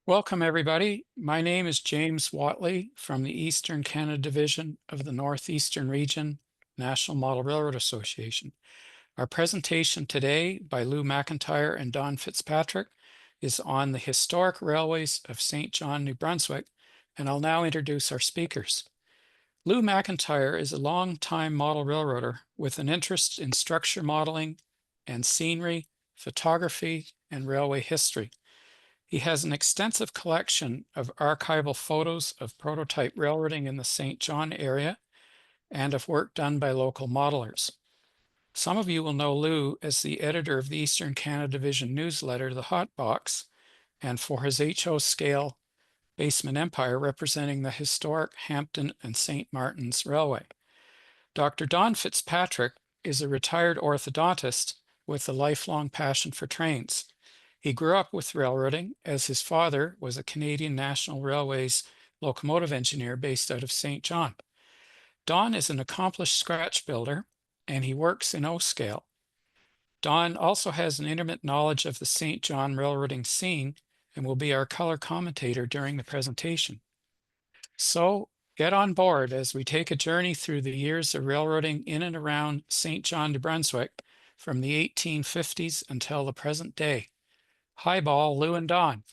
Welcome, everybody. My name is James Watley from the Eastern Canada Division of the Northeastern Region National Model Railroad Association. Our presentation today by Lou McIntyre and Don Fitzpatrick is on the historic railways of St. John, New Brunswick, and I'll now introduce our speakers. Lou McIntyre is a long-time model railroader with an interest in structure modeling and scenery, photography, and railway history. He has an extensive collection of archival photos of prototype railroading in the St. John area and of work done by local modelers. Some of you will know Lou as the editor of the Eastern Canada Division newsletter, The Hot Box, and for his HO scale Basement Empire representing the historic Hampton and St. Martin's Railway. Dr. Don Fitzpatrick is a retired orthodontist with a lifelong passion for trains. He grew up with railroading as his father was a Canadian National Railways locomotive engineer based out of St. John. Don is an accomplished scratch builder and he works in O-scale. Don also has an intimate knowledge of the St. John railroading scene and will be our color commentator during the presentation. So get on board as we take a journey through the years of railroading in and around St. John, New Brunswick from the 1850s until the present day. Highball, Lou and Don.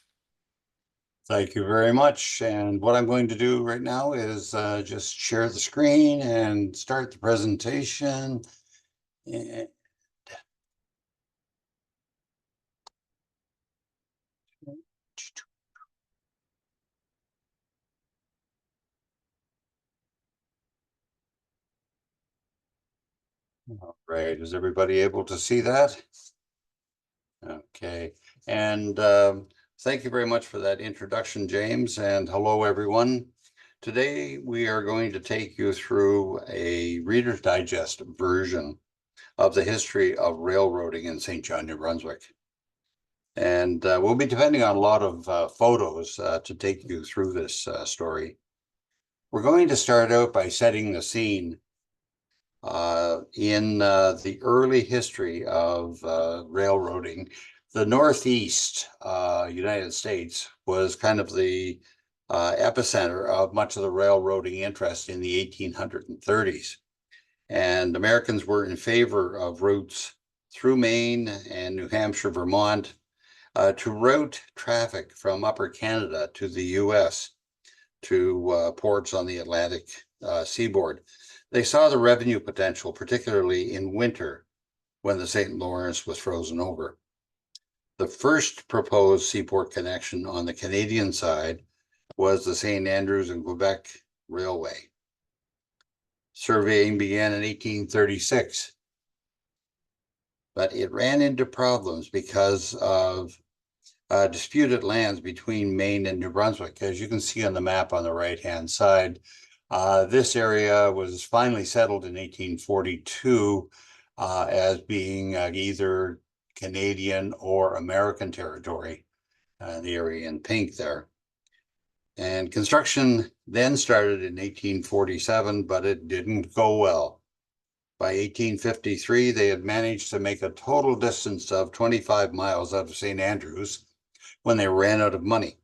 Thank you very much. And what I'm going to do right now is just share the screen and start the presentation. And all right, is everybody able to see that? Okay, and thank you very much for that introduction, James, and hello, everyone. Today, we are going to take you through a Reader's Digest version of the history of railroading in St. John, New Brunswick. And we'll be depending on a lot of photos to take you through this story. We're going to start out by setting the scene in the early history of railroading. The Northeast United States was kind of the epicenter of much of the railroading interest in the 1830s. And Americans were in favor of routes through Maine and New Hampshire, Vermont, to route traffic from Upper Canada to the US, to ports on the Atlantic seaboard. They saw the revenue potential, particularly in winter when the St. Lawrence was frozen over. The first proposed seaport connection on the Canadian side was the St. Andrews and Quebec Railway. Surveying began in 1836, but it ran into problems because of disputed lands between Maine and New Brunswick. As you can see on the map on the right-hand side, this area was finally settled in 1842 as being either Canadian or American territory, the area in pink there. And construction then started in 1847, but it didn't go well. By 1853, they had managed to make a total distance of 25 miles out of St. Andrews when they ran out of money.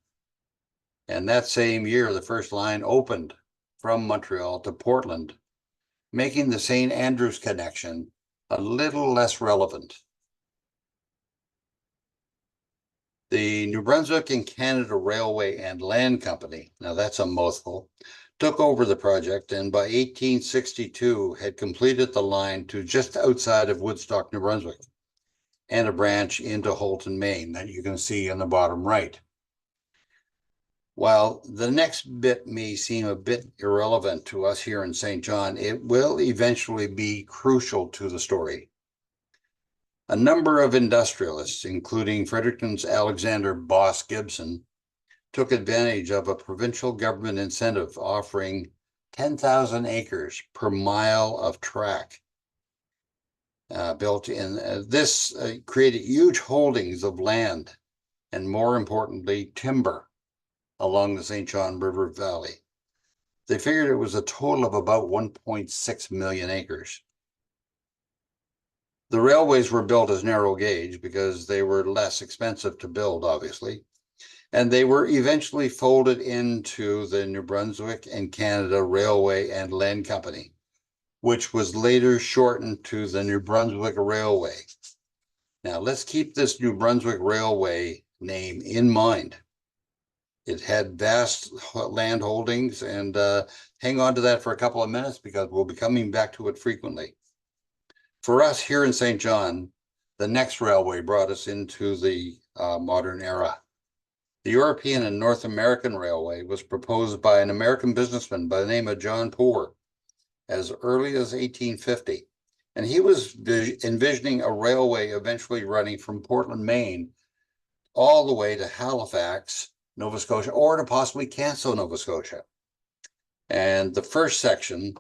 And that same year, the first line opened from Montreal to Portland, making the St. Andrews connection a little less relevant. The New Brunswick and Canada Railway and Land Company, now that's a mouthful, took over the project and by 1862 had completed the line to just outside of Woodstock, New Brunswick, and a branch into Houlton, Maine that you can see on the bottom right. While the next bit may seem a bit irrelevant to us here in St. John, it will eventually be crucial to the story. A number of industrialists, including Fredericton's Alexander Boss Gibson, took advantage of a provincial government incentive offering 10,000 acres per mile of track built in. This created huge holdings of land and, more importantly, timber along the St. John River Valley. They figured it was a total of about 1.6 million acres. The railways were built as narrow gauge because they were less expensive to build, obviously. And they were eventually folded into the New Brunswick and Canada Railway and Land Company, which was later shortened to the New Brunswick Railway. Now, let's keep this New Brunswick Railway name in mind. It had vast land holdings, and hang on to that for a couple of minutes because we'll be coming back to it frequently. For us here in St. John, the next railway brought us into the modern era. The European and North American Railway was proposed by an American businessman by the name of John Poor as early as 1850. And he was envisioning a railway eventually running from Portland, Maine, all the way to Halifax, Nova Scotia, or to possibly Canso, Nova Scotia. And the first section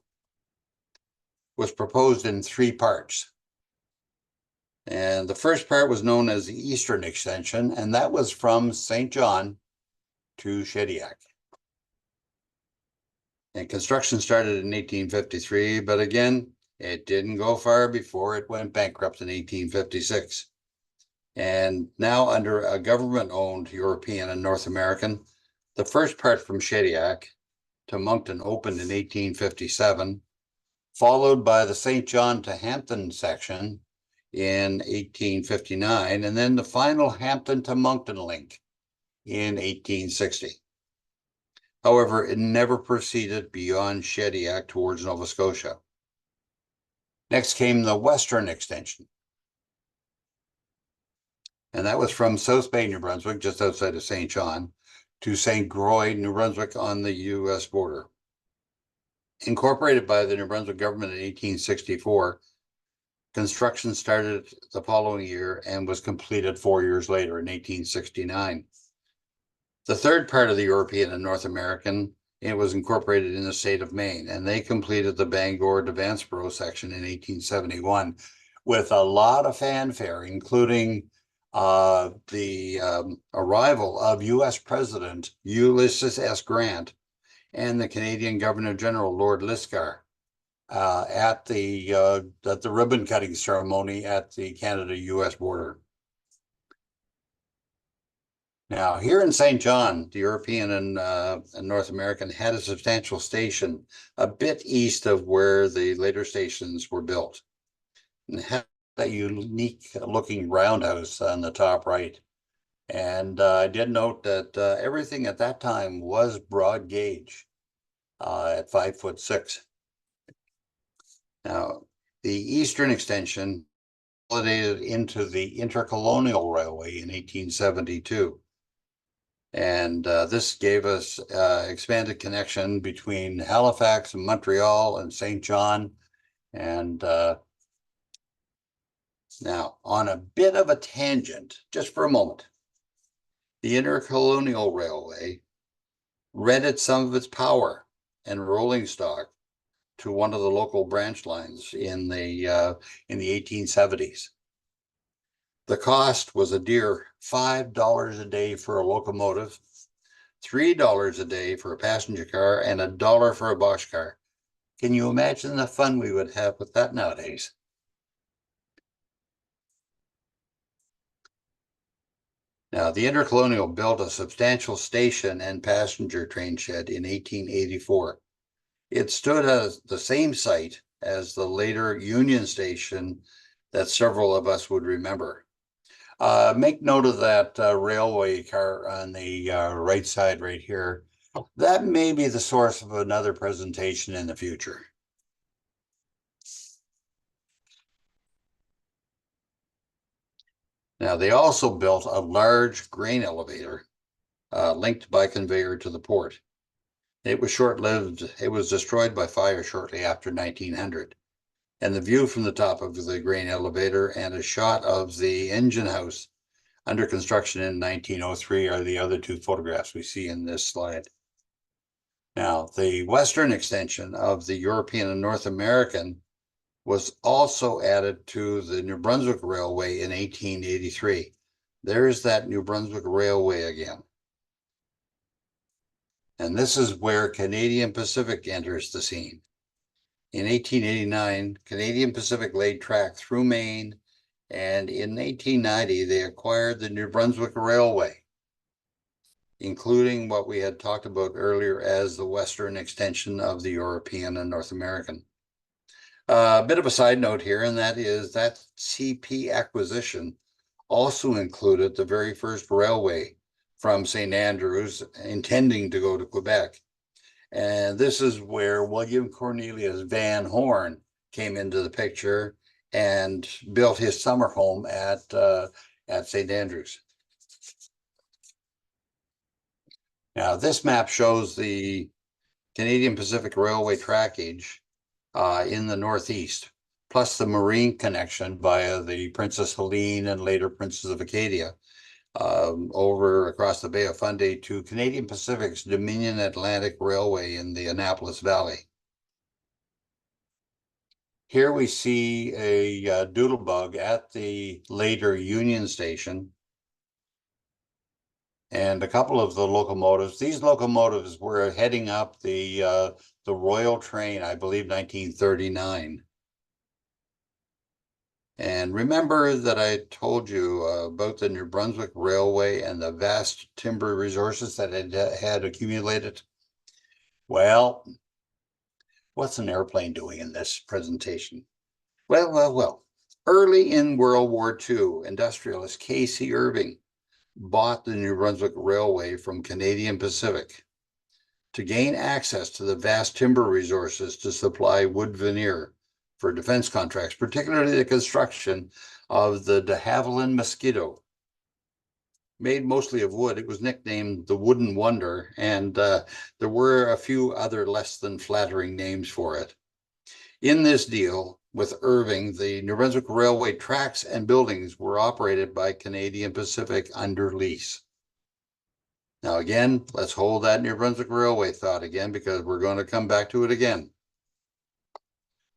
was proposed in 3 parts. And the first part was known as the Eastern Extension, and that was from St. John to Shediac. And construction started in 1853, but again, it didn't go far before it went bankrupt in 1856. And now under a government-owned European and North American, the first part from Shediac to Moncton opened in 1857, followed by the St. John to Hampton section in 1859, and then the final Hampton to Moncton link in 1860. However, it never proceeded beyond Shediac towards Nova Scotia. Next came the Western Extension, and that was from South Bay, New Brunswick, just outside of St. John, to St. Croix, New Brunswick on the U.S. border. Incorporated by the New Brunswick government in 1864, construction started the following year and was completed 4 years later in 1869. The third part of the European and North American, it was incorporated in the state of Maine, and they completed the Bangor to Vanceboro section in 1871 with a lot of fanfare, including the arrival of U.S. President Ulysses S. Grant and the Canadian Governor General Lord Lisgar at the ribbon cutting ceremony at the Canada-U.S. border. Now, here in St. John, the European and North American had a substantial station a bit east of where the later stations were built, and had that unique looking roundhouse on the top right. And I did note that everything at that time was broad gauge at 5'6". Now, the Eastern Extension consolidated into the Intercolonial Railway in 1872. And this gave us expanded connection between Halifax and Montreal and St. John. And now, on a bit of a tangent, just for a moment, the Intercolonial Railway rented some of its power and rolling stock to one of the local branch lines in the 1870s. The cost was a dear $5 a day for a locomotive, $3 a day for a passenger car, and $1 for a box car. Can you imagine the fun we would have with that nowadays? Now, the Intercolonial built a substantial station and passenger train shed in 1884. It stood at the same site as the later Union Station that several of us would remember. Make note of that railway car on the right side right here. That may be the source of another presentation in the future. Now, they also built a large grain elevator linked by conveyor to the port. It was short-lived. It was destroyed by fire shortly after 1900. And the view from the top of the grain elevator and a shot of the engine house under construction in 1903 are the other 2 photographs we see in this slide. Now, the Western Extension of the European and North American was also added to the New Brunswick Railway in 1883. There's that New Brunswick Railway again. And this is where Canadian Pacific enters the scene. In 1889, Canadian Pacific laid track through Maine, and in 1890, they acquired the New Brunswick Railway. including what we had talked about earlier as the western extension of the European and North American. A bit of a side note here, and that is that CP acquisition also included the very first railway from St. Andrews, intending to go to Quebec. And this is where William Cornelius Van Horn came into the picture and built his summer home at St. Andrews. Now, this map shows the Canadian Pacific Railway trackage in the Northeast, plus the marine connection via the Princess Helene and later Princess of Acadia over across the Bay of Fundy to Canadian Pacific's Dominion Atlantic Railway in the Annapolis Valley. Here we see a doodlebug at the later Union Station and a couple of the locomotives. These locomotives were heading up the Royal Train, I believe 1939. And remember that I told you about the New Brunswick Railway and the vast timber resources that it had accumulated? Well, what's an airplane doing in this presentation? Well. Early in World War II, industrialist K.C. Irving bought the New Brunswick Railway from Canadian Pacific to gain access to the vast timber resources to supply wood veneer for defense contracts, particularly the construction of the de Havilland Mosquito. Made mostly of wood, it was nicknamed the Wooden Wonder, and there were a few other less than flattering names for it. In this deal with Irving, the New Brunswick Railway tracks and buildings were operated by Canadian Pacific under lease. Now again, let's hold that New Brunswick Railway thought again, because we're going to come back to it again.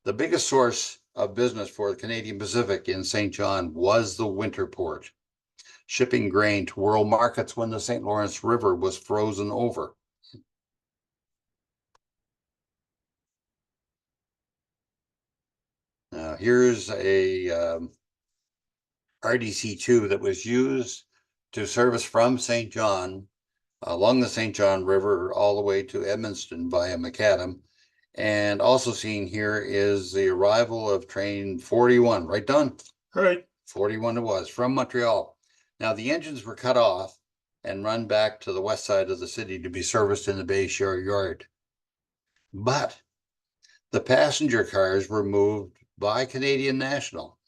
The biggest source of business for the Canadian Pacific in St. John was the winter port, shipping grain to world markets when the St. Lawrence River was frozen over. Now here's a RDC2 that was used to service from St. John along the St. John River all the way to Edmundston via Macadam. And also seen here is the arrival of train 41, right, Don? Right. 41 it was, from Montreal. Now the engines were cut off and run back to the west side of the city to be serviced in the Bay Shore Yard. But the passenger cars were moved by Canadian National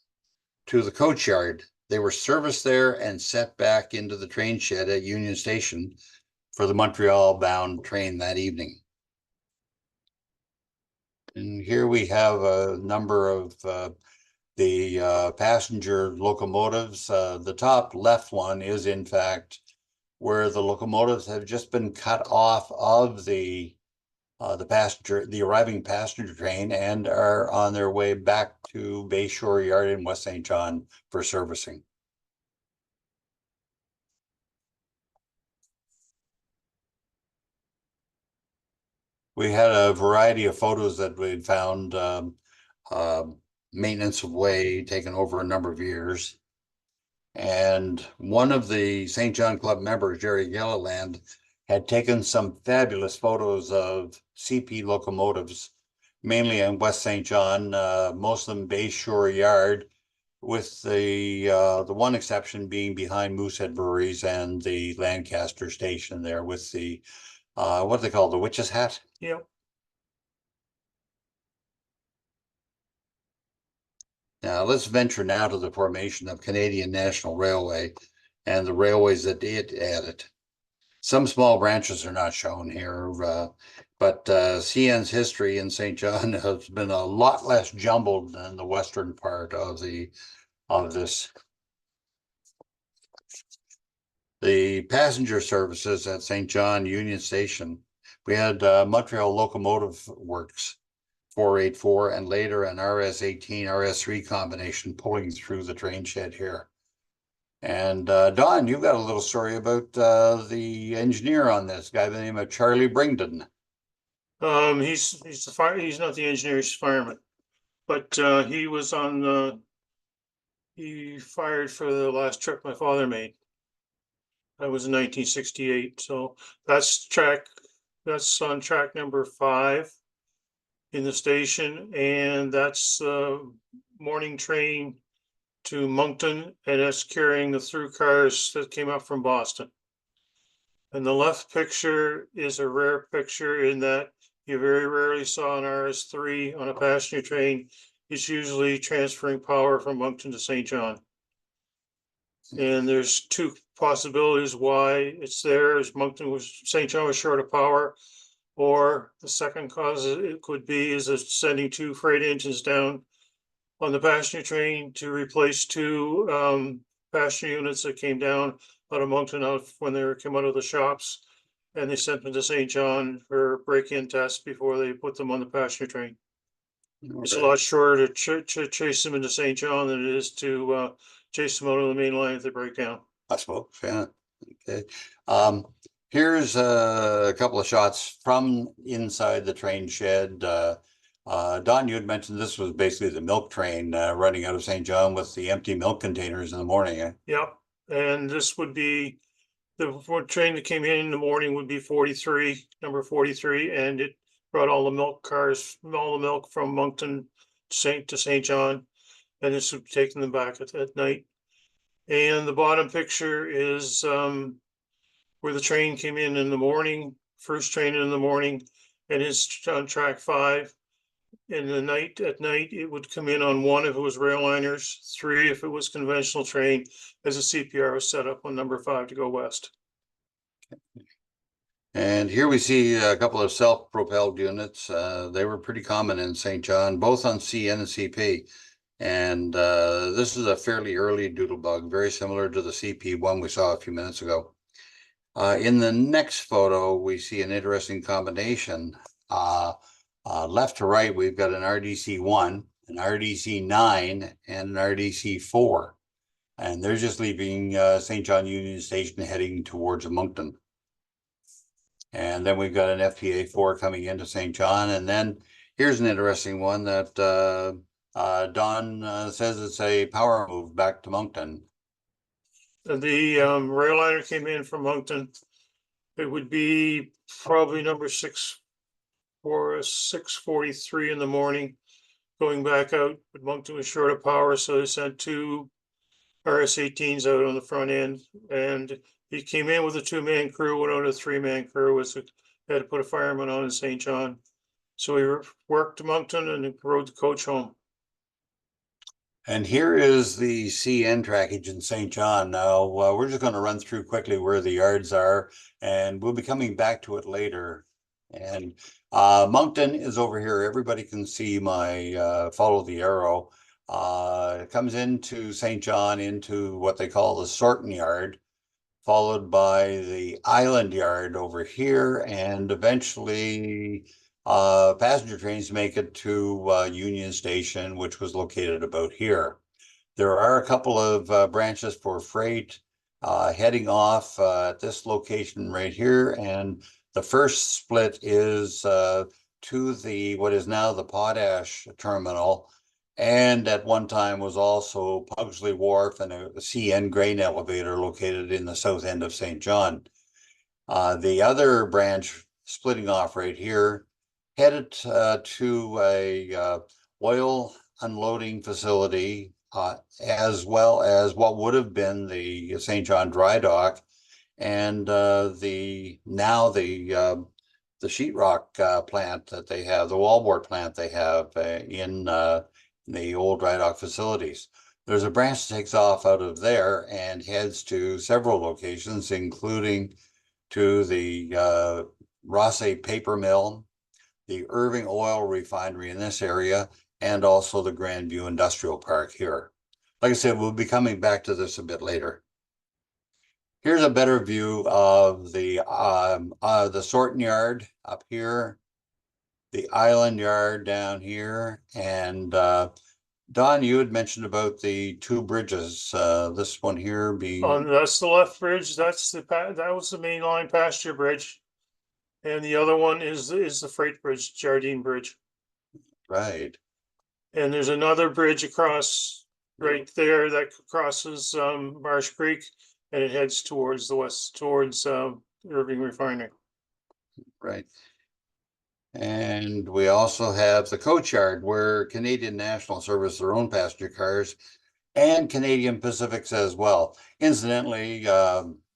to the coach yard. They were serviced there and set back into the train shed at Union Station for the Montreal-bound train that evening. And here we have a number of the passenger locomotives. The top left one is in fact where the locomotives have just been cut off of the arriving passenger train and are on their way back to Bay Shore Yard in West St. John for servicing. We had a variety of photos that we'd found, maintenance of way taken over a number of years. And one of the St. John Club members, Jerry Gilliland, had taken some fabulous photos of CP locomotives, mainly in West St. John, most of them Bay Shore Yard, with the one exception being behind Moosehead Breweries and the Lancaster station there with the, what do they call, the witch's hat? Yep. Now let's venture now to the formation of Canadian National Railway and the railways that it added. Some small branches are not shown here, but CN's history in St. John has been a lot less jumbled than the western part of this. The passenger services at St. John Union Station, we had Montreal Locomotive Works 484 and later an RS18 RS3 combination pulling through the train shed here. And Don, you've got a little story about the engineer on this guy by the name of Charlie Brington. He's the fire. He's not the engineer. He's the fireman, but he was on the. He fired for the last trip my father made. That was in 1968. So that's on track number 5 in the station, and that's morning train to Moncton, and that's carrying the through cars that came up from Boston. And the left picture is a rare picture in that you very rarely saw an RS3 on a passenger train. It's usually transferring power from Moncton to St. John. And there's 2 possibilities why it's there. Is St. John was short of power, or the second cause it could be is it's sending 2 freight engines down on the passenger train to replace 2 passenger units that came down out of Moncton when they came out of the shops, and they sent them to St. John for break-in tests before they put them on the passenger train. It's a lot shorter to chase them into St. John than it is to chase them out of the main line if they break down. I suppose, yeah. Okay. Here's a couple of shots from inside the train shed. Don, you had mentioned this was basically the milk train running out of St. John with the empty milk containers in the morning. Eh? Yep, and this would be the train that came in the morning would be 43, number 43, and it brought all the milk cars, all the milk from Moncton to St. John, and this would be taking them back at night. And the bottom picture is where the train came in the morning, first train in the morning, and it's on track 5. In the night, at night, it would come in on 1 if it was rail liners, 3 if it was conventional train, as a CPR was set up on number 5 to go west. And here we see a couple of self-propelled units. They were pretty common in St. John, both on CN and CP. And this is a fairly early doodlebug, very similar to the CP one we saw a few minutes ago. In the next photo, we see an interesting combination. Left to right, we've got an RDC-1, an RDC-9, and an RDC-4. And they're just leaving St. John Union Station heading towards Moncton. And then we've got an FTA-4 coming into St. John. And then here's an interesting one that Don says it's a power move back to Moncton. The rail liner came in from Moncton. It would be probably number 6 for 6:43 in the morning, going back out. But Moncton was short of power, so they sent 2 RS-18s out on the front end, and he came in with a 2-man crew, went out a 3-man crew. Had to put a fireman on in St. John. So we worked to Moncton and rode the coach home. And here is the CN trackage in St. John. Now, we're just going to run through quickly where the yards are, and we'll be coming back to it later. And Moncton is over here. Everybody can see my follow the arrow. It comes into St. John into what they call the sorting yard, followed by the island yard over here, and eventually passenger trains make it to Union Station, which was located about here. There are a couple of branches for freight heading off at this location right here, and the first split is to the what is now the Potash terminal, and at one time was also Pugsley Wharf and a CN grain elevator located in the south end of St. John. The other branch splitting off right here headed to a oil unloading facility, as well as what would have been the St. John dry dock, and the sheetrock plant that they have, the wallboard plant they have in the old dry dock facilities. There's a branch that takes off out of there and heads to several locations, including to the Rosse paper mill, the Irving oil refinery in this area, and also the Grandview Industrial Park here. Like I said, we'll be coming back to this a bit later. Here's a better view of the sorting yard up here, the island yard down here, and Don, you had mentioned about the 2 bridges. This one here being that's the left bridge. That was the main line passenger bridge, and the other one is the freight bridge, Jardine Bridge. Right. And there's another bridge across right there that crosses Marsh Creek, and it heads towards the west, towards Irving Refinery. Right. And we also have the coach yard where Canadian National service their own passenger cars and Canadian Pacifics as well. Incidentally,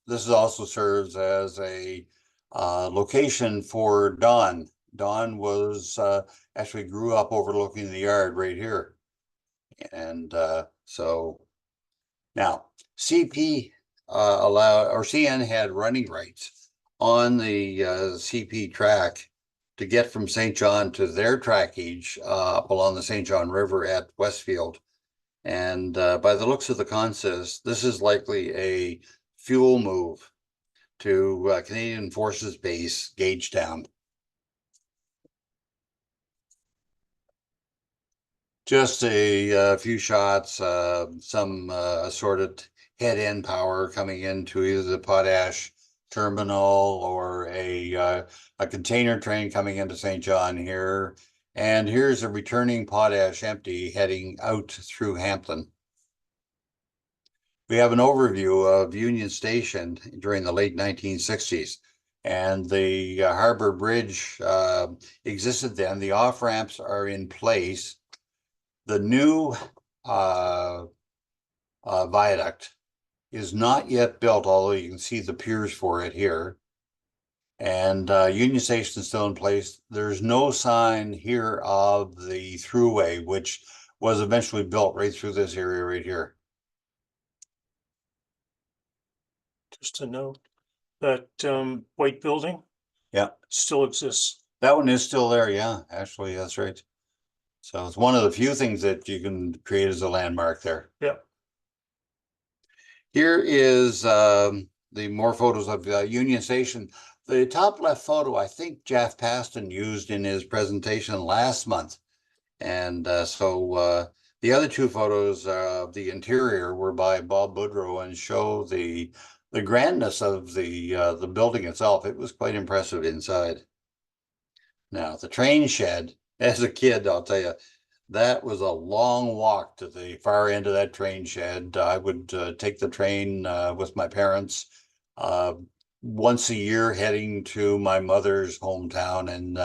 this also serves as a location for Don. Don was actually grew up overlooking the yard right here. And so now CP CN had running rights on the CP track to get from St. John to their trackage up along the St. John River at Westfield. And by the looks of the consist, this is likely a fuel move to Canadian Forces Base, Gagetown. Just a few shots, some assorted head-end power coming into either the potash terminal or a container train coming into St. John here. And here's a returning potash empty heading out through Hampton. We have an overview of Union Station during the late 1960s. And the Harbor Bridge existed then. The off-ramps are in place. The new viaduct is not yet built, although you can see the piers for it here. And Union Station is still in place. There's no sign here of the thruway, which was eventually built right through this area right here. Just to note that white building, yeah, still exists. That one is still there, yeah, actually, that's right. So it's one of the few things that you can create as a landmark there. Yeah. Here is the more photos of Union Station. The top left photo, I think Jeff Paston used in his presentation last month. And so the other two photos of the interior were by Bob Boudreau and show the grandness of the building itself. It was quite impressive inside. Now, the train shed, as a kid, I'll tell you, that was a long walk to the far end of that train shed. I would take the train with my parents once a year heading to my mother's hometown in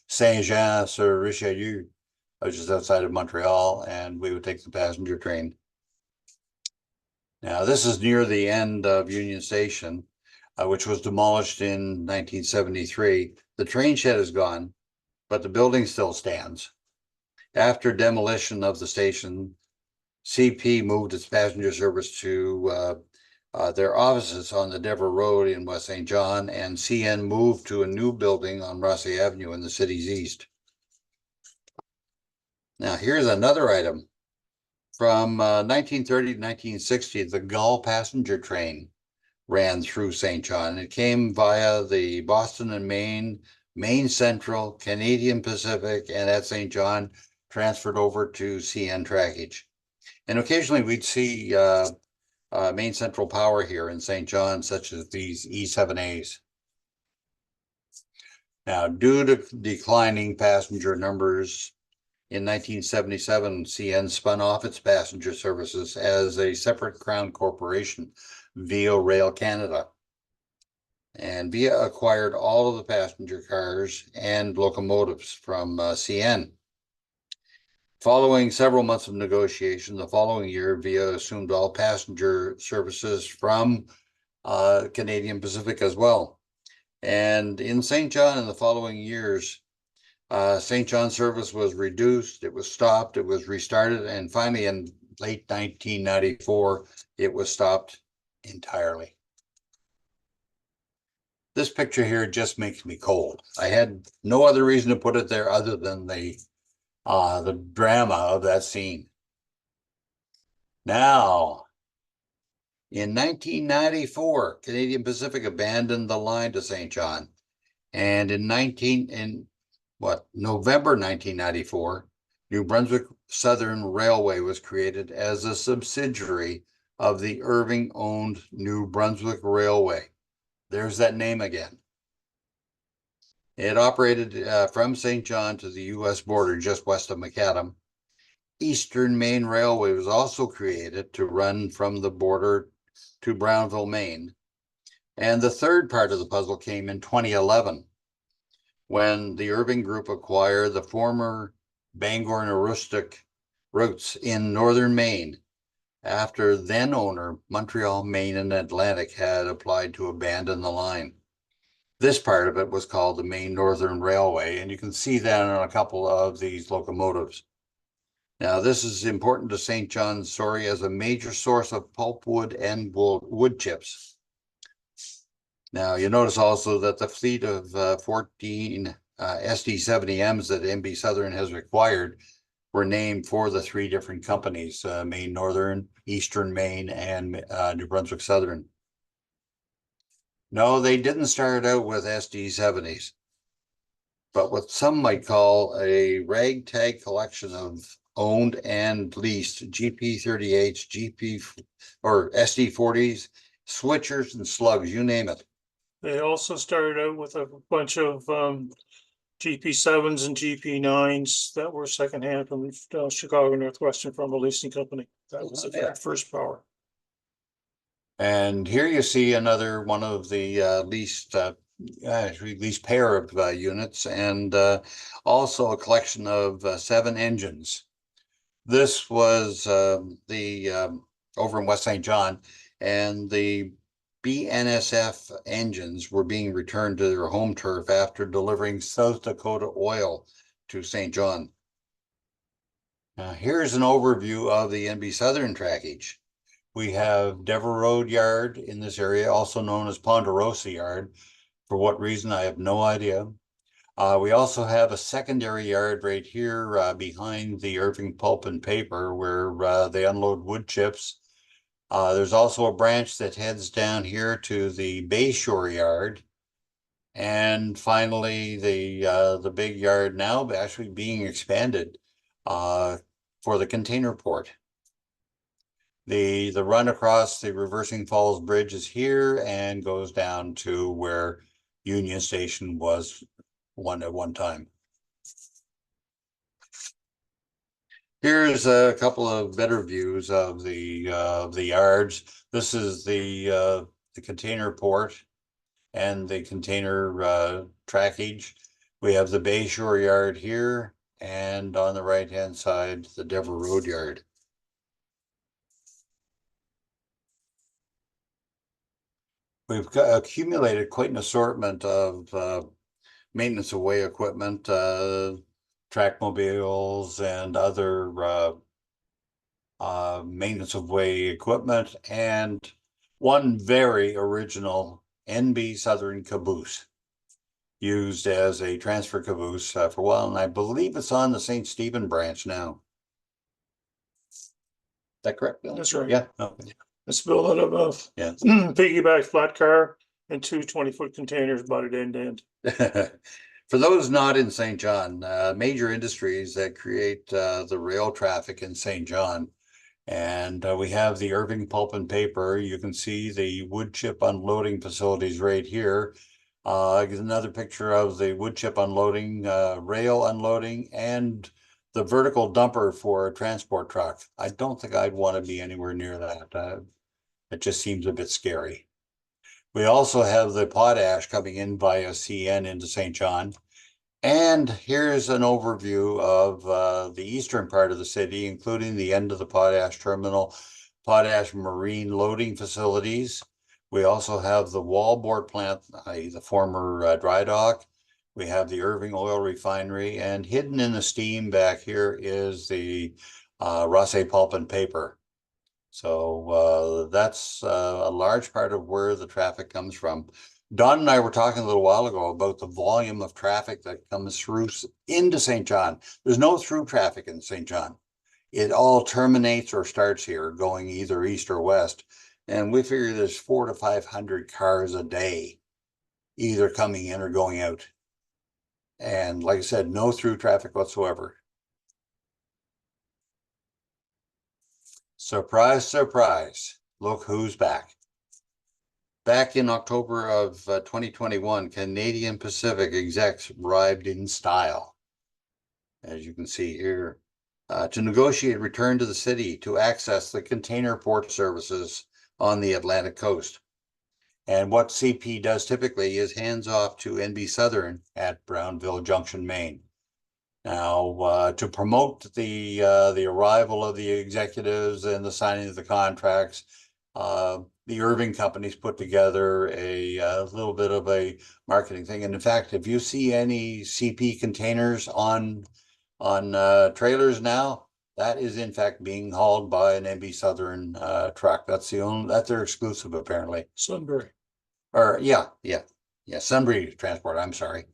Saint-Jean-sur-Richelieu, which is outside of Montreal, and we would take the passenger train. Now, this is near the end of Union Station, which was demolished in 1973. The train shed is gone, but the building still stands. After demolition of the station, CP moved its passenger service to their offices on the Dever Road in West St. John, and CN moved to a new building on Rossi Avenue in the city's east. Now, here's another item. From 1930 to 1960, the Gull passenger train ran through St. John. It came via the Boston and Maine Central, Canadian Pacific, and at St. John, transferred over to CN trackage. And occasionally we'd see Maine Central power here in St. John, such as these E7As. Now, due to declining passenger numbers, in 1977, CN spun off its passenger services as a separate Crown corporation, Via Rail Canada. And Via acquired all of the passenger cars and locomotives from CN. Following several months of negotiation, the following year, Via assumed all passenger services from Canadian Pacific as well. And in St. John in the following years, St. John service was reduced, it was stopped, it was restarted, and finally in late 1994, it was stopped entirely. This picture here just makes me cold. I had no other reason to put it there other than the drama of that scene. Now, in 1994, Canadian Pacific abandoned the line to St. John, and in November 1994, New Brunswick Southern Railway was created as a subsidiary of the Irving-owned New Brunswick Railway. There's that name again. It operated from St. John to the U.S. border just west of Macadam. Eastern Maine Railway was also created to run from the border to Brownville, Maine. And the third part of the puzzle came in 2011, when the Irving Group acquired the former Bangor and Aroostook routes in northern Maine, after then owner Montreal, Maine and Atlantic had applied to abandon the line. This part of it was called the Maine Northern Railway, and you can see that on a couple of these locomotives. Now, this is important to St. John's, Surrey, as a major source of pulpwood and wood chips. Now, you notice also that the fleet of 14 SD70Ms that MB Southern has acquired were named for the three different companies, Maine Northern, Eastern Maine, and New Brunswick Southern. No, they didn't start out with SD70s, but what some might call a ragtag collection of owned and leased GP38s, or SD40s, switchers, and slugs, you name it. They also started out with a bunch of GP7s and GP9s that were secondhand from Chicago Northwestern from a leasing company. That was the very first power. And here you see another one of the leased pair of units, and also a collection of 7 engines. This was over in West St. John, and the BNSF engines were being returned to their home turf after delivering South Dakota oil to St. John. Now, here's an overview of the NB Southern trackage. We have Dever Road Yard in this area, also known as Ponderosa Yard. For what reason, I have no idea. We also have a secondary yard right here behind the Irving Pulp and Paper, where they unload wood chips. There's also a branch that heads down here to the Bayshore Yard. And finally, the big yard now actually being expanded for the container port. The run across the Reversing Falls Bridge is here and goes down to where Union Station was at one time. Here's a couple of better views of the yards. This is the container port and the container trackage. We have the Bayshore Yard here, and on the right-hand side, the Dever Road Yard. We've accumulated quite an assortment of maintenance of way equipment, track mobiles, and other maintenance of way equipment, and one very original NB Southern caboose used as a transfer caboose for a while, and I believe it's on the St. Stephen branch now. Is that correct, Bill? That's right. Yeah. Okay. It's built out of a piggyback flat car and 2 20-foot containers butted end to end. For those not in St. John, major industries that create the rail traffic in St. John. And we have the Irving Pulp and Paper. You can see the wood chip unloading facilities right here. Another picture of the wood chip unloading, rail unloading, and the vertical dumper for a transport truck. I don't think I'd want to be anywhere near that. It just seems a bit scary. We also have the potash coming in via CN into St. John. And here's an overview of the eastern part of the city, including the end of the potash terminal, potash marine loading facilities. We also have the wallboard plant, the former dry dock. We have the Irving Oil Refinery, and hidden in the steam back here is the Rosse Pulp and Paper. So that's a large part of where the traffic comes from. Don and I were talking a little while ago about the volume of traffic that comes through into St. John. There's no through traffic in St. John. It all terminates or starts here, going either east or west. And we figure there's 400 to 500 cars a day, either coming in or going out. And like I said, no through traffic whatsoever. Surprise, surprise. Look who's back. Back in October of 2021, Canadian Pacific execs arrived in style, as you can see here, to negotiate return to the city to access the container port services on the Atlantic coast. And what CP does typically is hands off to NB Southern at Brownville Junction, Maine. Now, to promote the arrival of the executives and the signing of the contracts, the Irving companies put together a little bit of a marketing thing. And in fact, if you see any CP containers on trailers now, that is in fact being hauled by an NB Southern truck. That's their exclusive apparently. Sunbury. Or yeah, Sunbury Transport. I'm sorry.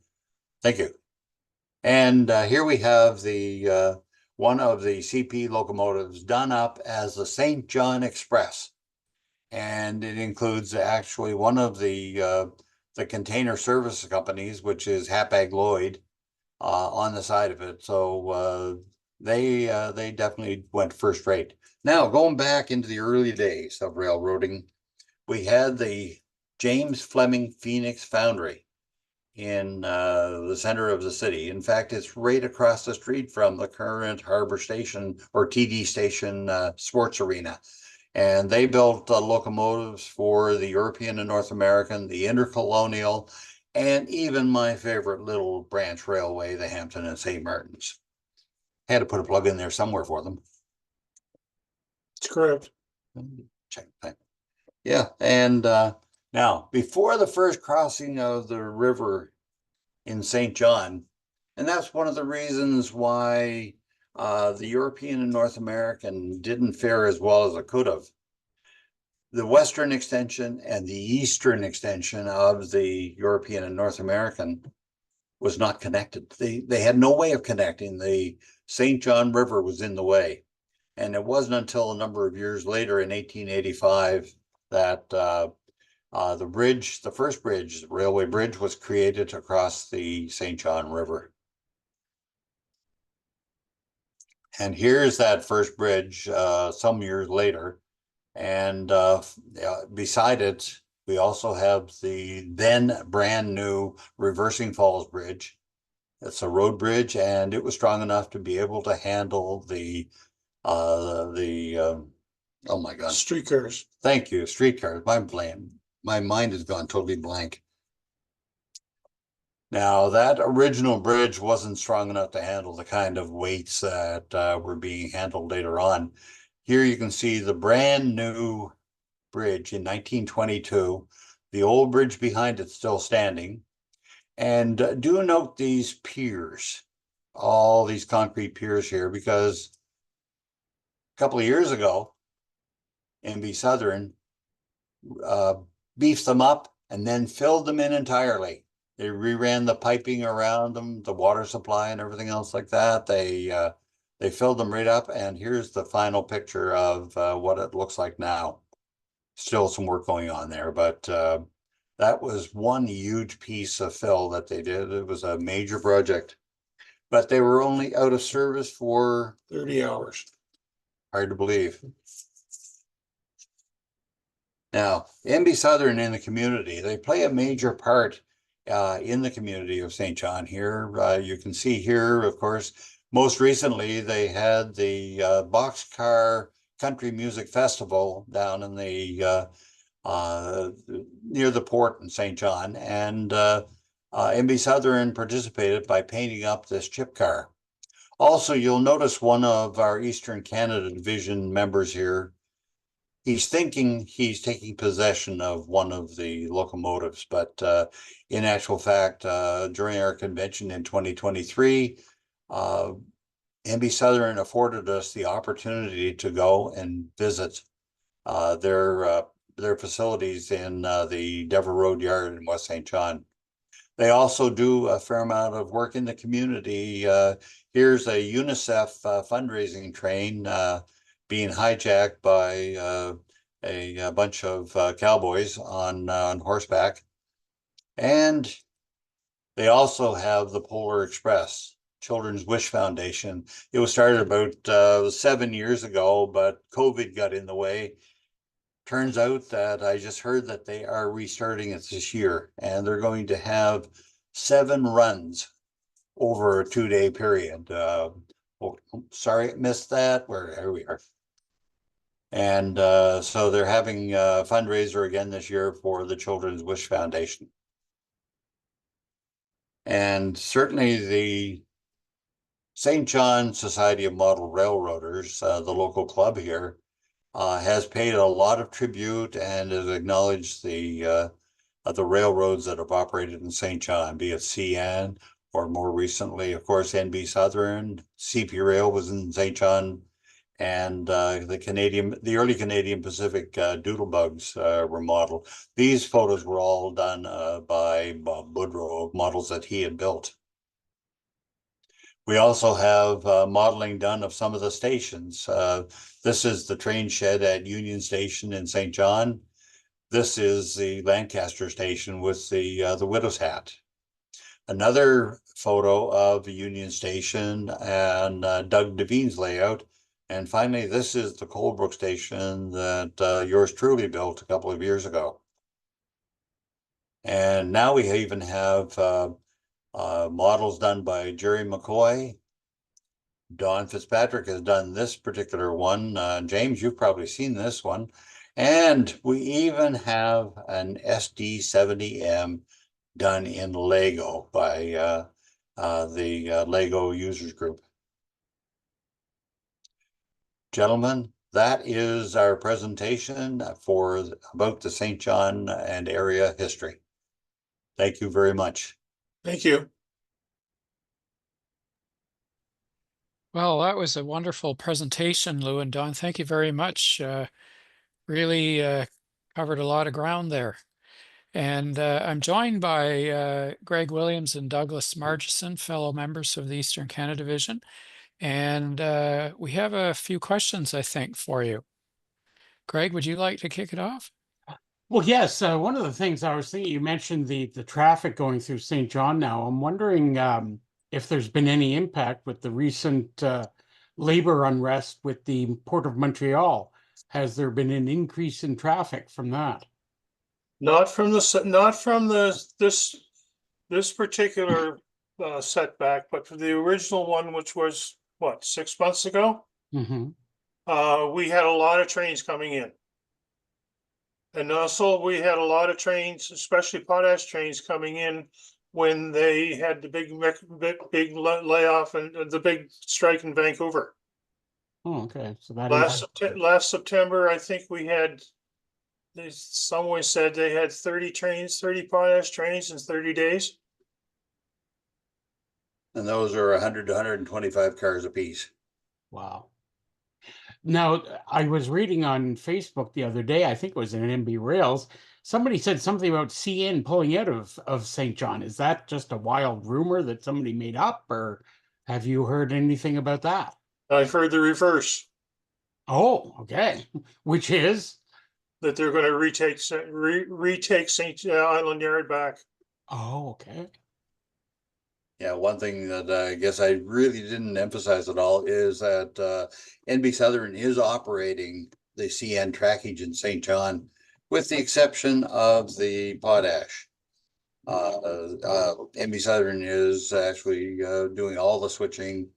Thank you. And here we have the one of the CP locomotives done up as the St. John Express, and it includes actually one of the container service companies, which is Hapag Lloyd, on the side of it. So they definitely went first rate. Now, going back into the early days of railroading, we had the James Fleming Phoenix Foundry in the center of the city. In fact, it's right across the street from the current Harbor Station or TD Station sports arena. And they built locomotives for the European and North American, the Intercolonial, and even my favorite little branch railway, the Hampton and St. Martin's. Had to put a plug in there somewhere for them. That's correct. Check that. Yeah, and now, before the first crossing of the river in St. John, and that's one of the reasons why the European and North American didn't fare as well as it could have. The western extension and the eastern extension of the European and North American was not connected. They had no way of connecting. The St. John River was in the way. And it wasn't until a number of years later in 1885 that the first bridge, the railway bridge, was created across the St. John River. And here's that first bridge some years later. And beside it, we also have the then brand new Reversing Falls Bridge. It's a road bridge, and it was strong enough to be able to handle oh my God. Streetcars. Thank you, streetcars. My mind has gone totally blank. Now, that original bridge wasn't strong enough to handle the kind of weights that were being handled later on. Here you can see the brand new bridge in 1922. The old bridge behind it still standing. And do note these piers, all these concrete piers here, because a couple of years ago, NB Southern beefed them up and then filled them in entirely. They reran the piping around them, the water supply and everything else like that. They filled them right up, and here's the final picture of what it looks like now. Still some work going on there, but that was one huge piece of fill that they did. It was a major project, but they were only out of service for 30 hours. Hard to believe. Now, NB Southern in the community, they play a major part in the community of St. John here. You can see here, of course, most recently they had the Boxcar Country Music Festival down in the near the port in St. John, and NB Southern participated by painting up this chip car. Also, you'll notice one of our Eastern Canada Division members here. He's thinking he's taking possession of one of the locomotives, but in actual fact, during our convention in 2023, NB Southern afforded us the opportunity to go and visit their facilities in the Dever Road Yard in West St. John. They also do a fair amount of work in the community. Here's a UNICEF fundraising train being hijacked by a bunch of cowboys on horseback. And they also have the Polar Express Children's Wish Foundation. It was started about 7 years ago, but COVID got in the way. Turns out that I just heard that they are restarting it this year, and they're going to have 7 runs over a 2-day period. Oh, sorry, I missed that. Here we are. And so they're having a fundraiser again this year for the Children's Wish Foundation. And certainly the St. John Society of Model Railroaders, the local club here, has paid a lot of tribute and has acknowledged the railroads that have operated in St. John, be it CN or more recently, of course, NB Southern. CP Rail was in St. John, and the early Canadian Pacific Doodlebugs were modeled. These photos were all done by Bob Boudreau, models that he had built. We also have modeling done of some of the stations. This is the train shed at Union Station in St. John. This is the Lancaster station with the widow's hat. Another photo of the Union Station and Doug Devine's layout. And finally, this is the Coldbrook station that yours truly built a couple of years ago. And now we even have models done by Jerry McCoy. Don Fitzpatrick has done this particular one. James, you've probably seen this one. And we even have an SD70M done in Lego by the Lego Users Group. Gentlemen, that is our presentation about the St. John and area history. Thank you very much. Thank you. Well, that was a wonderful presentation, Lou and Don. Thank you very much. Really covered a lot of ground there. And I'm joined by Greg Williams and Douglas Margison, fellow members of the Eastern Canada Division. And we have a few questions, I think, for you. Greg, would you like to kick it off? Well, yes. One of the things I was thinking, you mentioned the traffic going through St. John now. I'm wondering if there's been any impact with the recent labor unrest with the Port of Montreal. Has there been an increase in traffic from that? Not from this particular setback, but for the original one, which was what, 6 months ago? Mm-hmm. We had a lot of trains coming in. And also we had a lot of trains, especially potash trains, coming in when they had the big layoff and the big strike in Vancouver. Oh, okay. So that last September, I think we had, someone said they had 30 potash trains in 30 days. And those are 100 to 125 cars apiece. Wow. Now, I was reading on Facebook the other day, I think it was in NB Rails, somebody said something about CN pulling out of St. John. Is that just a wild rumor that somebody made up, or have you heard anything about that? I've heard the reverse. Oh, okay. Which is? That they're going to retake St. Island Yard back. Oh, okay. Yeah, one thing that I guess I really didn't emphasize at all is that NB Southern is operating the CN trackage in St. John, with the exception of the potash. NB Southern is actually doing all the switching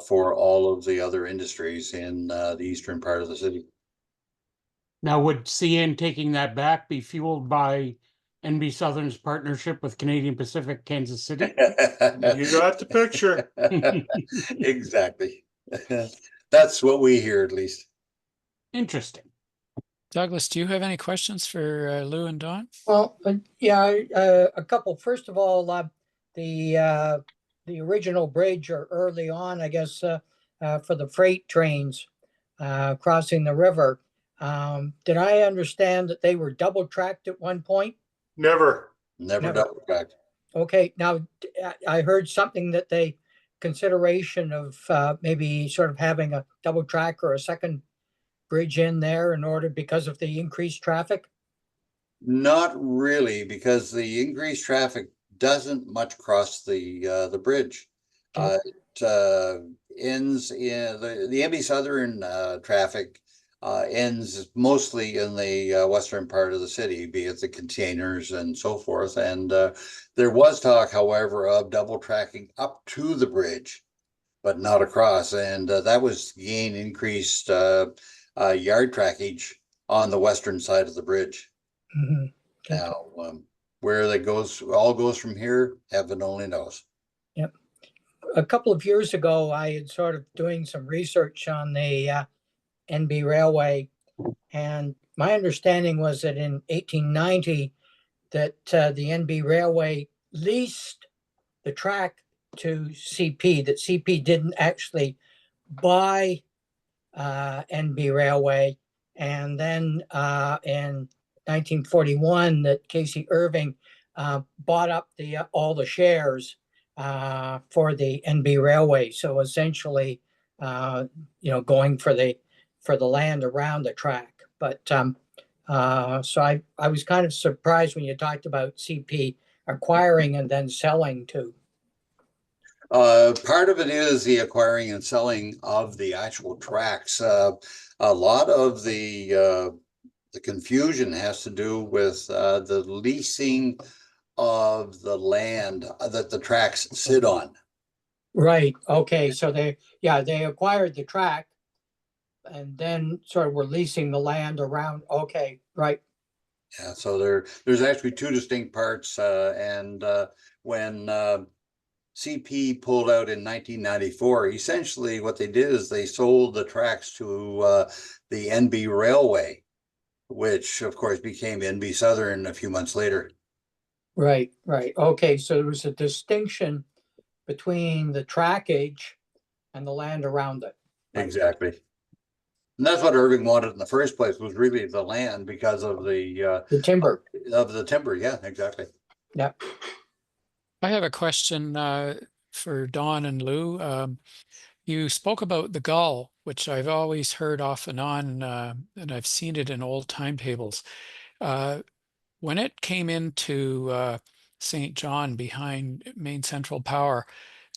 for all of the other industries in the eastern part of the city. Now, would CN taking that back be fueled by NB Southern's partnership with Canadian Pacific Kansas City? You got the picture. Exactly. That's what we hear, at least. Interesting. Douglas, do you have any questions for Lou and Don? Well, yeah, a couple. First of all, the original bridge or early on, I guess, for the freight trains crossing the river. Did I understand that they were double tracked at one point? Never. Never double tracked. Okay, now I heard something that they consideration of maybe sort of having a double track or a second bridge in there in order because of the increased traffic. Not really, because the increased traffic doesn't much cross the bridge. Okay. It ends in the NB Southern traffic ends mostly in the western part of the city, be it the containers and so forth. And there was talk, however, of double tracking up to the bridge, but not across. And that was gain increased yard trackage on the western side of the bridge. Mhm. Okay. Now, where that all goes from here, heaven only knows. A couple of years ago, I had sort of doing some research on the NB Railway, and my understanding was that in 1890 that the NB Railway leased the track to CP, that CP didn't actually buy NB Railway. And then in 1941 that Casey Irving bought up all the shares for the NB Railway. So essentially, going for the land around the track. But so I was kind of surprised when you talked about CP acquiring and then selling too. Part of it is the acquiring and selling of the actual tracks. A lot of the confusion has to do with the leasing of the land that the tracks sit on. Right. Okay. So they acquired the track and then sort of were leasing the land around. Okay. Right. Yeah. So there's actually two distinct parts. And when CP pulled out in 1994, essentially what they did is they sold the tracks to the NB Railway, which of course became NB Southern a few months later. Right. Right. Okay. So there was a distinction between the trackage and the land around it. Right. Exactly. And that's what Irving wanted in the first place, was really the land because of the timber. Of the timber. Yeah, exactly. Yeah. I have a question for Don and Lou. You spoke about the gull, which I've always heard off and on, and I've seen it in old timetables. When it came into St. John behind Main Central Power,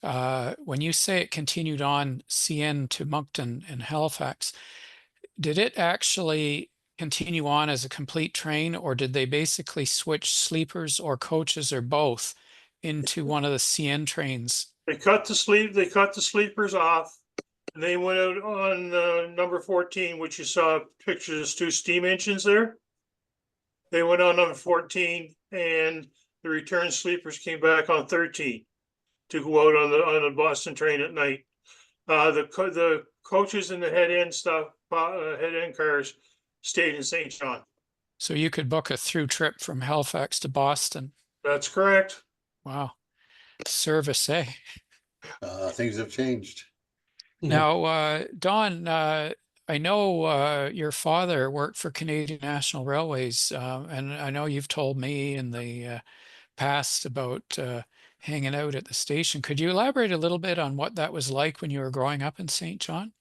when you say it continued on CN to Moncton and Halifax, did it actually continue on as a complete train, or did they basically switch sleepers or coaches or both into one of the CN trains? They cut the sleepers off, and they went out on number 14, which you saw pictures of two steam engines there. They went on number 14, and the return sleepers came back on 13 to go out on the Boston train at night. The coaches and the head end cars stayed in St. John. So you could book a through trip from Halifax to Boston. That's correct. Wow. Service, eh? Things have changed. Now, Don, I know your father worked for Canadian National Railways, and I know you've told me in the past about hanging out at the station. Could you elaborate a little bit on what that was like when you were growing up in St. John?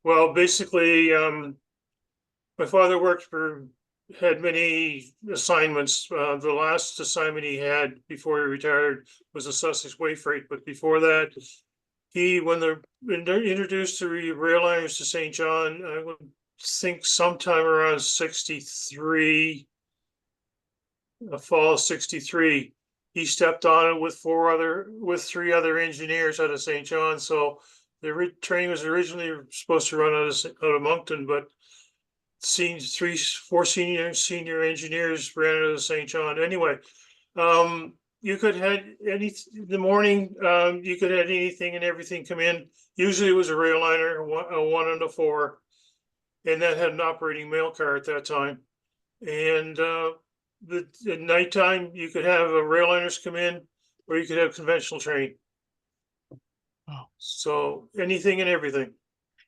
Well, basically, my father had many assignments. The last assignment he had before he retired was the Sussex Way Freight, but before that, when they're introduced the rail liners to St. John, I would think sometime around 63, the fall of 63, he stepped on it with three other engineers out of St. John. So the train was originally supposed to run out of Moncton, but four senior engineers ran out of St. John. Anyway, you could have in the morning, you could have anything and everything come in. Usually it was a rail liner, a 1 and a 4, and that had an operating mail car at that time. And at nighttime, you could have rail liners come in, or you could have conventional train. Oh. So anything and everything.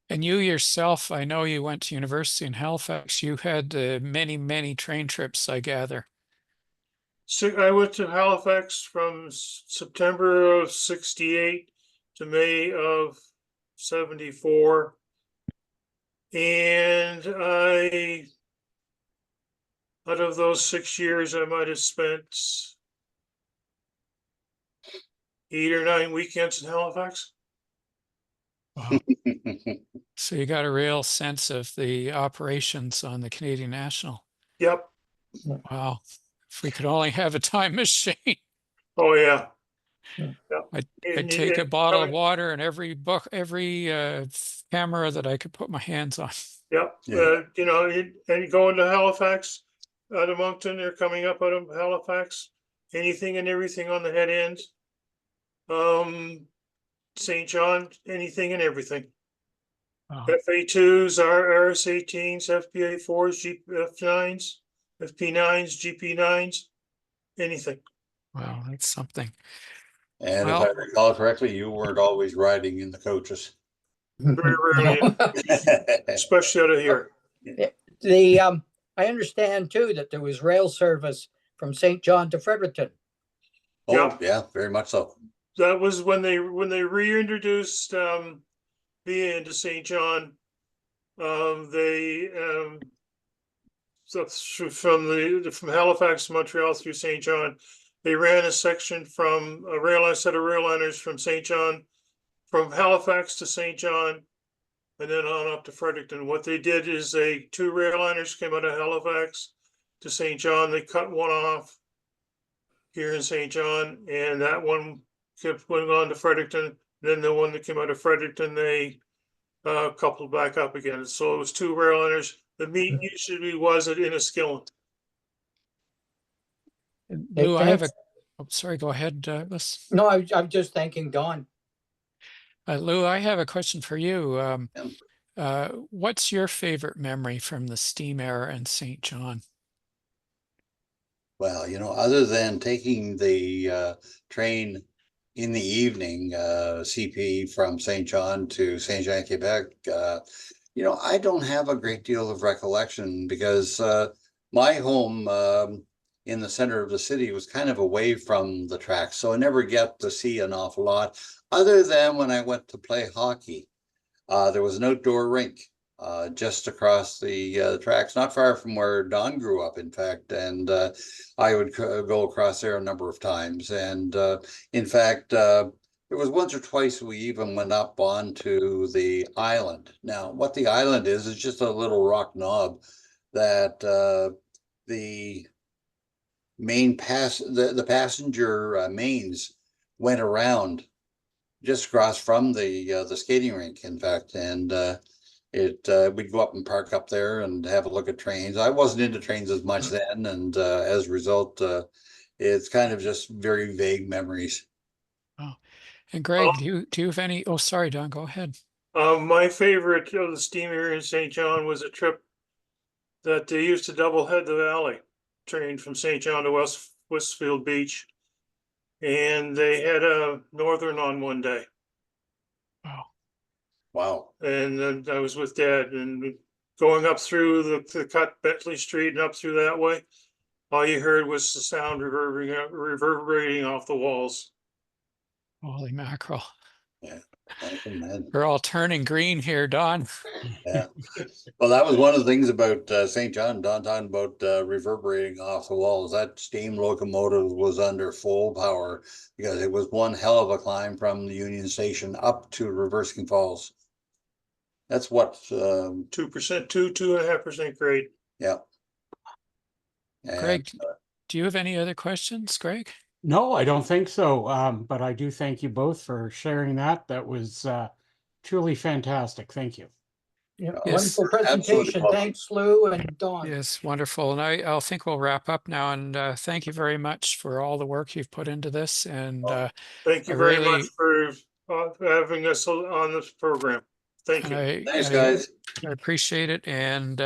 And you yourself, I know you went to university in Halifax. You had many, many train trips, I gather. So I went to Halifax from September of 68 to May of 74. And out of those 6 years, I might have spent 8 or 9 weekends in Halifax. Wow. So you got a real sense of the operations on the Canadian National. Yep. Wow. If we could only have a time machine. Oh, yeah. Yeah. Yep. I'd And take a and bottle of coming- water and every book, every camera that I could put my hands on. Yep, Yeah. you know, and going to Halifax, out of Moncton, they're coming up out of Halifax, anything and everything on the head ends. St. John, anything and everything. Oh, FA2s, RS18s, FPA4s, GF9s, FP9s, GP9s, anything. wow, that's something. And if Well- I recall correctly, you weren't always riding in the coaches. Very rarely, especially out of here. The, I understand too that there was rail service from St. John to Fredericton. Oh, yeah, very much so. That was when they reintroduced the into St. John. They so from Halifax to Montreal through St. John, they ran a section from a set of rail liners from St. John, from Halifax to St. John, and then on up to Fredericton. What they did is two rail liners came out of Halifax to St. John. They cut one off here in St. John, and that one kept going on to Fredericton. Then the one that came out of Fredericton, they coupled back up again. So it was two rail liners. The meat usually was in Enniskillen. Lou, I have a, Thanks. oh, sorry, go ahead, Douglas. No, I'm just thanking Don. Lou, I have a question for you. Yeah. What's your favorite memory from the steam era in St. John? Well, other than taking the train in the evening, CP from St. John to St. Jean, Quebec, I don't have a great deal of recollection because my home in the center of the city was kind of away from the tracks, so I never get to see an awful lot, other than when I went to play hockey. There was an outdoor rink just across the tracks, not far from where Don grew up, in fact, and I would go across there a number of times. And in fact, there was once or twice we even went up onto the island. Now, what the island is just a little rock knob that the the passenger mains went around just across from the skating rink, in fact, and we'd go up and park up there and have a look at trains. I wasn't into trains as much then, and as a result, it's kind of just very vague memories. Oh, and Greg, do you have any? Oh, sorry, Don, go ahead. My favorite of the steamer in St. John was a trip that they used to double head the valley train from St. John to Westfield Beach. And they had a northern on one day. Wow. Wow. And then I was with Dad and going up through the cut Bentley Street and up through that way. All you heard was the sound reverberating off the walls. Holy mackerel. Yeah. I can imagine. We're all turning green here, Don. Yeah. Well, that was one of the things about St. John, Don talking about reverberating off the walls. That steam locomotive was under full power because it was one hell of a climb from the Union Station up to Reversing Falls. That's what 2%, 2.5% grade. yeah. And, Greg, do you have any other questions, Greg? No, I don't think so. But I do thank you both for sharing that. That was truly fantastic. Thank you. Yeah, Yes, wonderful presentation. absolutely. Thanks, Lou and Don. Yes, wonderful. And I'll think we'll wrap up now. And thank you very much for all the work you've put into this. And Thank you I very really- much for having us on this program. Thank you. Thanks, guys. I appreciate it. And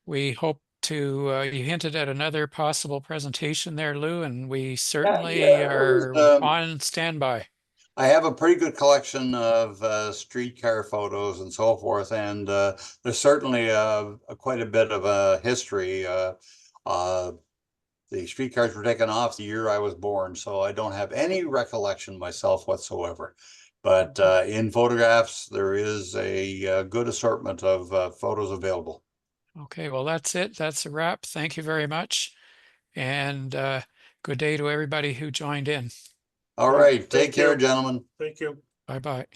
we hope to, you hinted at another possible presentation there, Lou, and we certainly yeah, are was, on standby. I have a pretty good collection of streetcar photos and so forth, and there's certainly quite a bit of a history. The streetcars were taken off the year I was born, so I don't have any recollection myself whatsoever. But in photographs, there is a good assortment of photos available. Okay, well, that's it. That's a wrap. Thank you very much. And good day to everybody who joined in. All right, take Thank care, you. gentlemen. Thank you. Bye-bye.